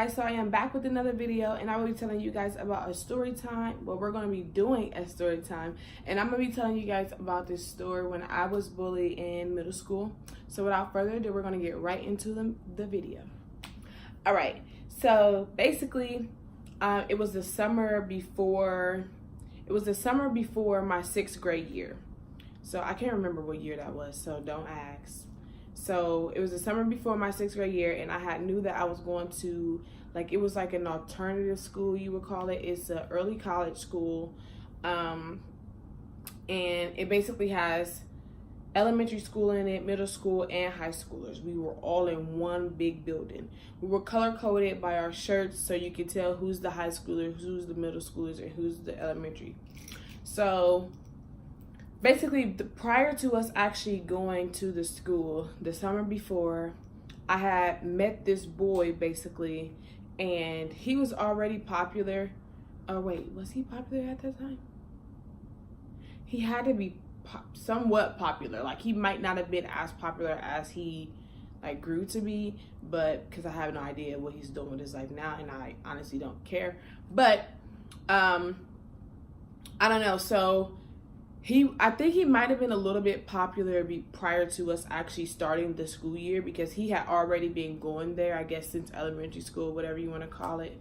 guys, so I am back with another video, and I will be telling you guys about a story time. Well, we're going to be doing a story time, and I'm going to be telling you guys about this story when I was bullied in middle school. So without further ado, we're going to get right into the video. All right, so basically it was the summer before my 6th grade year. So I can't remember what year that was, so don't ask. So it was the summer before my 6th grade year, and I knew that I was going to, it was like an alternative school, you would call it. It's an early college school, and it basically has elementary school in it, middle school, and high schoolers. We were all in one big building. We were color-coded by our shirts, so you could tell who's the high schoolers, who's the middle schoolers, and who's the elementary. So basically, prior to us actually going to the school, the summer before, I had met this boy, basically, and he was already popular. Oh, wait, was he popular at that time? He had to be somewhat popular. Like, he might not have been as popular as he, grew to be, but, because I have no idea what he's doing with his life now, and I honestly don't care. But, I don't know, so I think he might have been a little bit popular prior to us actually starting the school year, because he had already been going there, I guess, since elementary school, whatever you want to call it.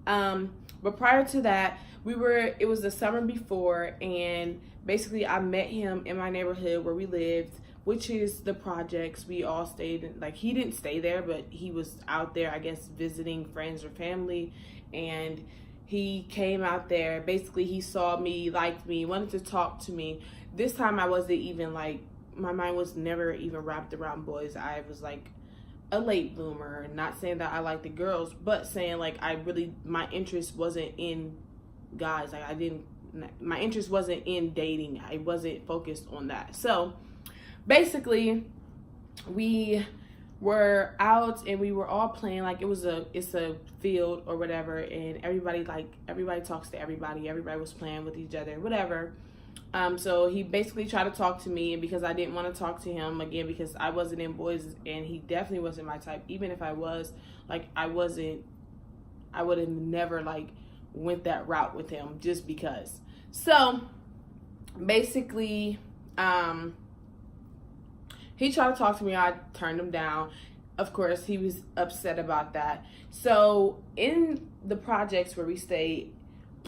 But prior to that, it was the summer before, and basically I met him in my neighborhood where we lived, which is the projects. We all stayed in, he didn't stay there, but he was out there, I guess, visiting friends or family, and he came out there. Basically, he saw me, liked me, wanted to talk to me. This time I wasn't even my mind was never even wrapped around boys. I was a late bloomer, not saying that I like the girls, but saying my interest wasn't in guys. My interest wasn't in dating. I wasn't focused on that. So basically, we were out and we were all playing. It's a field or whatever, and everybody talks to everybody. Everybody was playing with each other, whatever. So he basically tried to talk to me, and because I didn't want to talk to him, again, because I wasn't in boys, and he definitely wasn't my type. Even if I was, I would have never went that route with him, just because. So basically, he tried to talk to me. I turned him down. Of course, he was upset about that. So in the projects where we stayed,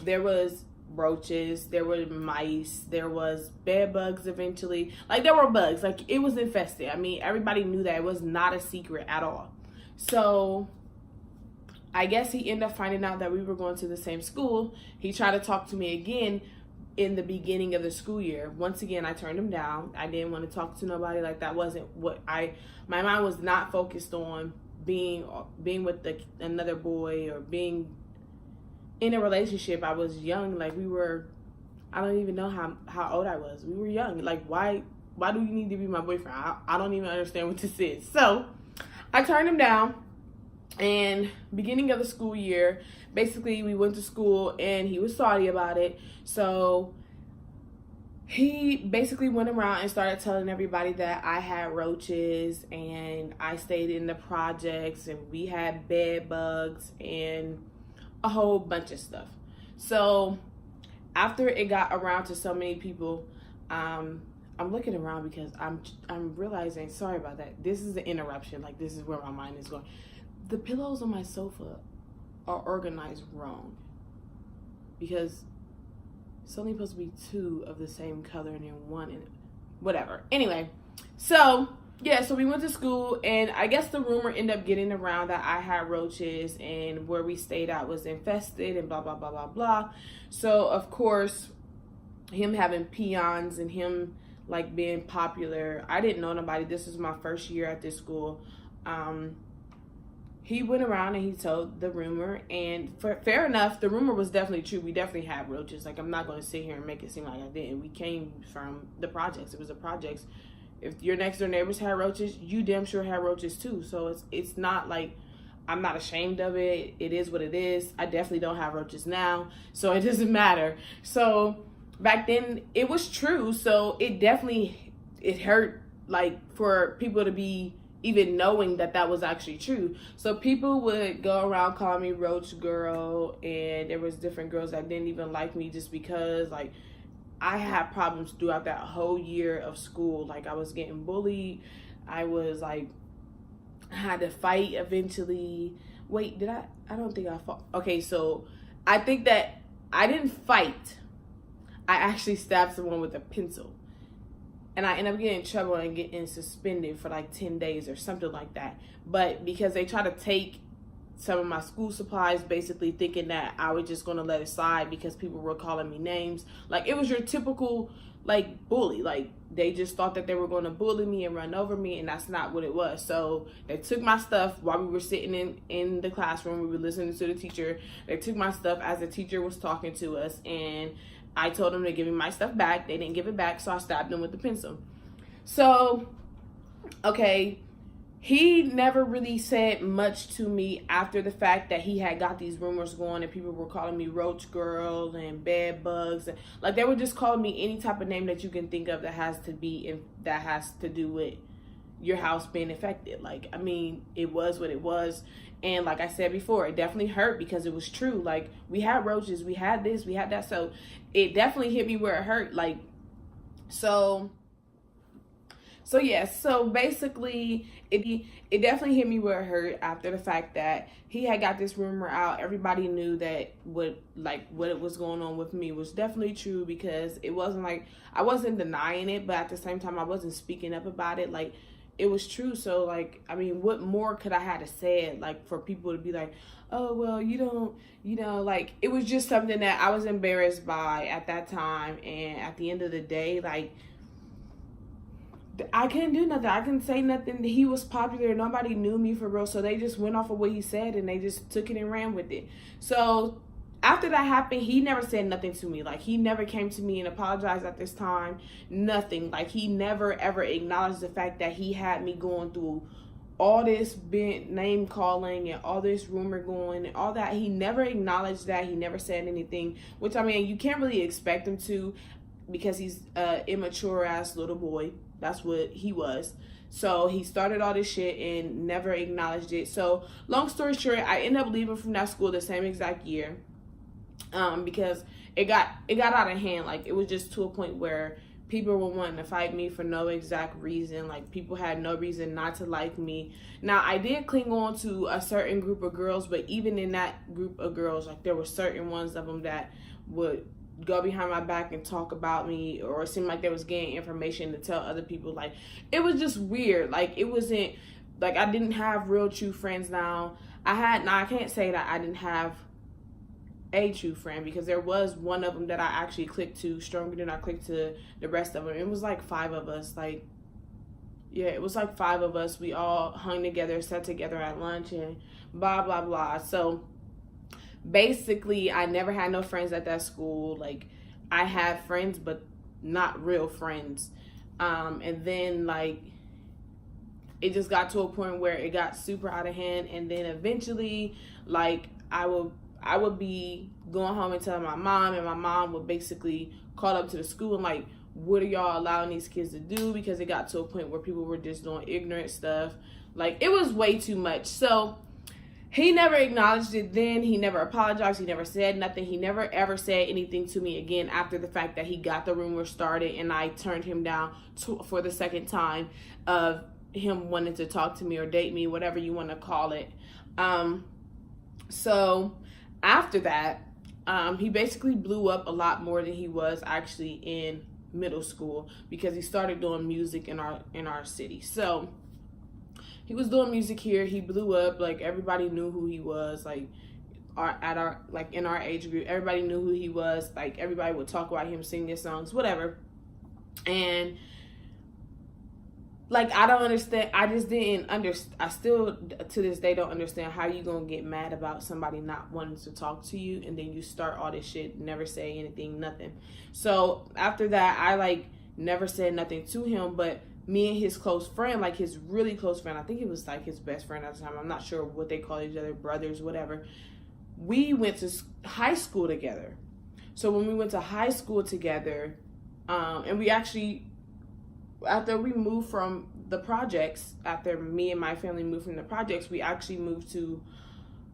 there was roaches, there were mice, there was bed bugs eventually. There were bugs. It was infested. I mean, everybody knew that. It was not a secret at all. So I guess he ended up finding out that we were going to the same school. He tried to talk to me again in the beginning of the school year. Once again, I turned him down. I didn't want to talk to nobody. That wasn't what my mind was not focused on being with another boy or being in a relationship. I was young. I don't even know how old I was. We were young. Why do you need to be my boyfriend? I don't even understand what this is. So I turned him down. And beginning of the school year, basically we went to school and he was salty about it. So he basically went around and started telling everybody that I had roaches and I stayed in the projects and we had bed bugs and a whole bunch of stuff. So after it got around to so many people, I'm looking around because I'm realizing, sorry about that, this is an interruption. This is where my mind is going. The pillows on my sofa are organized wrong, because it's only supposed to be 2 of the same color and then 1 in whatever. Anyway, so yeah, so we went to school, and I guess the rumor ended up getting around that I had roaches and where we stayed at was infested and blah blah blah blah blah. So of course, him having peons and him being popular, I didn't know nobody. This was my first year at this school. He went around and he told the rumor, and fair enough, the rumor was definitely true. We definitely had roaches. I'm not going to sit here and make it seem like I didn't. We came from the projects. It was the projects. If your next door neighbors had roaches, you damn sure had roaches too. So it's not I'm not ashamed of it. It is what it is. I definitely don't have roaches now, so it doesn't matter. So back then it was true. So it hurt for people to be even knowing that that was actually true. So people would go around calling me Roach Girl, and there was different girls that didn't even like me just because, like, I had problems throughout that whole year of school. Like, I was getting bullied. I was, like, I had to fight eventually. Wait, did I? I don't think I fought. Okay, so I think that I didn't fight. I actually stabbed someone with a pencil. And I ended up getting in trouble and getting suspended for like 10 days or something like that. But because they tried to take some of my school supplies, basically thinking that I was just going to let it slide because people were calling me names. Like, it was your typical, like, bully. Like, they just thought that they were going to bully me and run over me, and that's not what it was. So they took my stuff while we were sitting in the classroom. We were listening to the teacher. They took my stuff as the teacher was talking to us, and I told them to give me my stuff back. They didn't give it back, so I stabbed them with the pencil. So, okay, he never really said much to me after the fact that he had got these rumors going and people were calling me Roach Girl and Bed Bugs. Like, they were just calling me any type of name that you can think of that has to do with your house being affected. Like, I mean, it was what it was. And like I said before, it definitely hurt because it was true. Like, we had roaches, we had this, we had that. So it definitely hit me where it hurt. Like, so yeah, so basically it definitely hit me where it hurt after the fact that he had got this rumor out. Everybody knew that what it was going on with me was definitely true, because it wasn't like I wasn't denying it, but at the same time I wasn't speaking up about it. Like, it was true. So, like, I mean, what more could I have to say, like, for people to be like, oh, well, you don't, like, it was just something that I was embarrassed by at that time. And at the end of the day, like, I couldn't do nothing. I couldn't say nothing. He was popular. Nobody knew me for real. So they just went off of what he said and they just took it and ran with it. So after that happened, he never said nothing to me. Like, he never came to me and apologized at this time. Nothing. Like, he never ever acknowledged the fact that he had me going through all this name calling and all this rumor going and all that. He never acknowledged that. He never said anything, which, I mean, you can't really expect him to, because he's an immature ass little boy. That's what he was. So he started all this shit and never acknowledged it. So long story short, I ended up leaving from that school the same exact year. Because it got out of hand. Like, it was just to a point where people were wanting to fight me for no exact reason. Like, people had no reason not to like me. Now, I did cling on to a certain group of girls, but even in that group of girls, like, there were certain ones of them that would go behind my back and talk about me, or it seemed like they was getting information to tell other people. Like, it was just weird. Like, it wasn't, like, I didn't have real true friends now. I can't say that I didn't have a true friend, because there was one of them that I actually clicked to stronger than I clicked to the rest of them. It was like 5 of us. Like, yeah, it was like 5 of us. We all hung together, sat together at lunch, and blah blah blah. So basically, I never had no friends at that school. Like, I had friends, but not real friends. And then, like, it just got to a point where it got super out of hand. And then eventually, like, I would be going home and telling my mom, and my mom would basically call up to the school and, like, what are y'all allowing these kids to do? Because it got to a point where people were just doing ignorant stuff. Like, it was way too much. So he never acknowledged it then. He never apologized. He never said nothing. He never ever said anything to me again after the fact that he got the rumor started and I turned him down for the second time of him wanting to talk to me or date me, whatever you want to call it. So after that, he basically blew up a lot more than he was actually in middle school, because he started doing music in our city. So he was doing music here. He blew up. Like, everybody knew who he was. Like, in our age group, everybody knew who he was. Like, everybody would talk about him, sing his songs, whatever. And, like, I don't understand. I just didn't understand. I still, to this day, don't understand how you gonna get mad about somebody not wanting to talk to you, and then you start all this shit, never say anything, nothing. So after that, I, like, never said nothing to him, but me and his close friend, like, his really close friend, I think it was, like, his best friend at the time. I'm not sure what they call each other, brothers, whatever. We went to high school together. So when we went to high school together, and we actually, after we moved from the projects, after me and my family moved from the projects, we actually moved to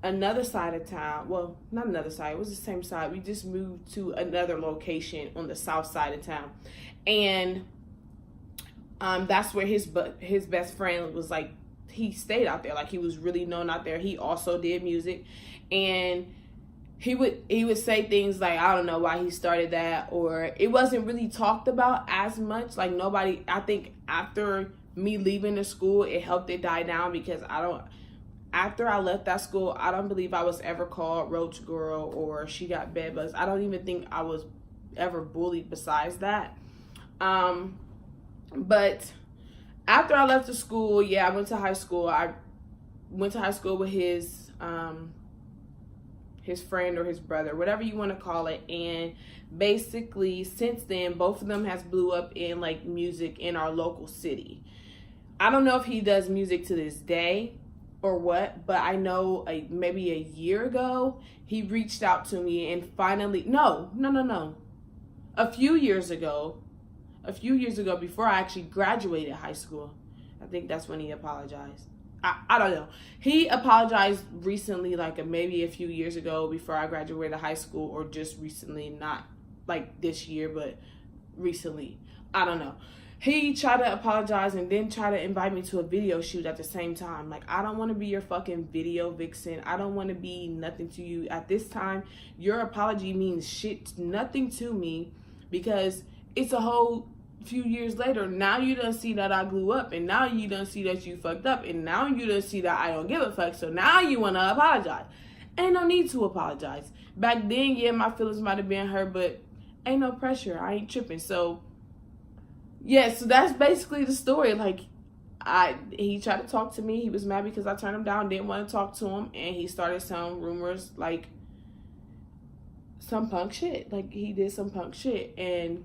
another side of town. Well, not another side, it was the same side. We just moved to another location on the south side of town. And that's where his best friend was, like, he stayed out there. Like, he was really known out there. He also did music, and he would say things like, I don't know why he started that, or it wasn't really talked about as much. Like, nobody, I think after me leaving the school, it helped it die down, because after I left that school, I don't believe I was ever called Roach Girl or she got bed bugs. I don't even think I was ever bullied besides that. But after I left the school, yeah, I went to high school. I went to high school with his friend or his brother, whatever you want to call it. And basically, since then, both of them has blew up in, like, music in our local city. I don't know if he does music to this day or what, but I know maybe a year ago, he reached out to me and finally, no. A few years ago, before I actually graduated high school, I think that's when he apologized. I don't know. He apologized recently, like maybe a few years ago before I graduated high school, or just recently, not like this year, but recently. I don't know. He tried to apologize and then try to invite me to a video shoot at the same time. Like, I don't want to be your fucking video vixen. I don't want to be nothing to you. At this time, your apology means nothing to me, because it's a whole few years later. Now you done see that I grew up, and now you done see that you fucked up, and now you done see that I don't give a fuck, so now you want to apologize. Ain't no need to apologize. Back then, yeah, my feelings might have been hurt, but ain't no pressure. I ain't tripping. So yeah, so that's basically the story. Like, he tried to talk to me. He was mad because I turned him down, didn't want to talk to him, and he started some rumors, like some punk shit. Like, he did some punk shit, and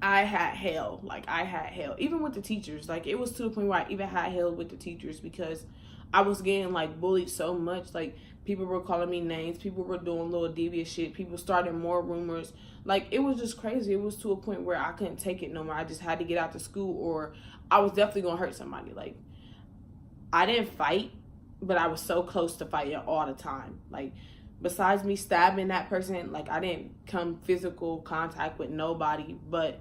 I had hell. Like, I had hell. Even with the teachers. Like, it was to the point where I even had hell with the teachers, because I was getting, like, bullied so much. Like, people were calling me names. People were doing little devious shit. People started more rumors. Like, it was just crazy. It was to a point where I couldn't take it no more. I just had to get out to school, or I was definitely going to hurt somebody. Like, I didn't fight, but I was so close to fighting all the time. Like, besides me stabbing that person, like, I didn't come physical contact with nobody, but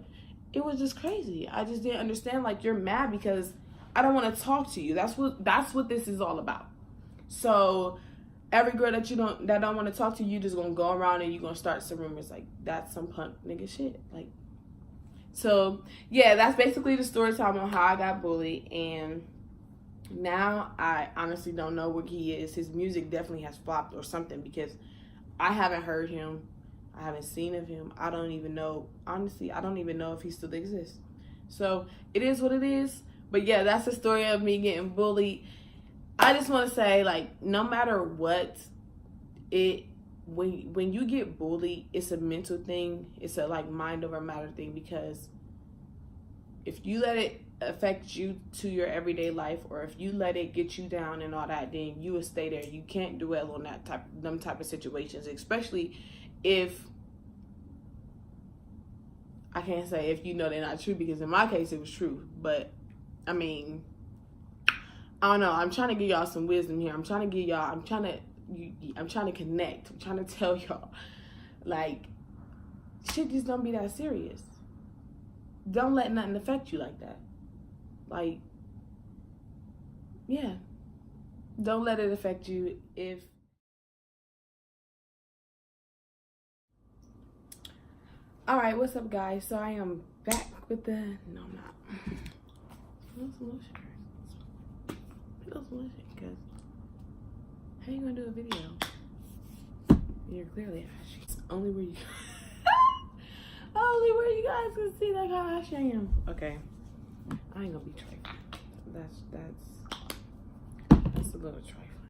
it was just crazy. I just didn't understand. Like, you're mad because I don't want to talk to you. That's what this is all about. So every girl that don't want to talk to you, just gonna go around and you gonna start some rumors. Like, that's some punk nigga shit. Like, so yeah, that's basically the story time on how I got bullied. And now I honestly don't know where he is. His music definitely has flopped or something, because I haven't heard him. I haven't seen of him. I don't even know. Honestly, I don't even know if he still exists. So it is what it is. But yeah, that's the story of me getting bullied. I just want to say, like, no matter what, when you get bullied, it's a mental thing. It's a, like, mind over matter thing, because if you let it affect you to your everyday life, or if you let it get you down and all that, then you will stay there. You can't dwell on them type of situations, especially if, I can't say if you know they're not true, because in my case it was true, but I mean, I don't know. I'm trying to give y'all some wisdom here. I'm trying to connect. I'm trying to tell y'all, like, shit just don't be that serious. Don't let nothing affect you like that. Like, yeah. Don't let it affect you. Alright, what's up, guys? So I am back with the, no, I'm not. Because how you gonna do a video? You're clearly ashy. Only where you guys can see like how ashy I am. Okay, I ain't gonna be trifling. That's a little trifling.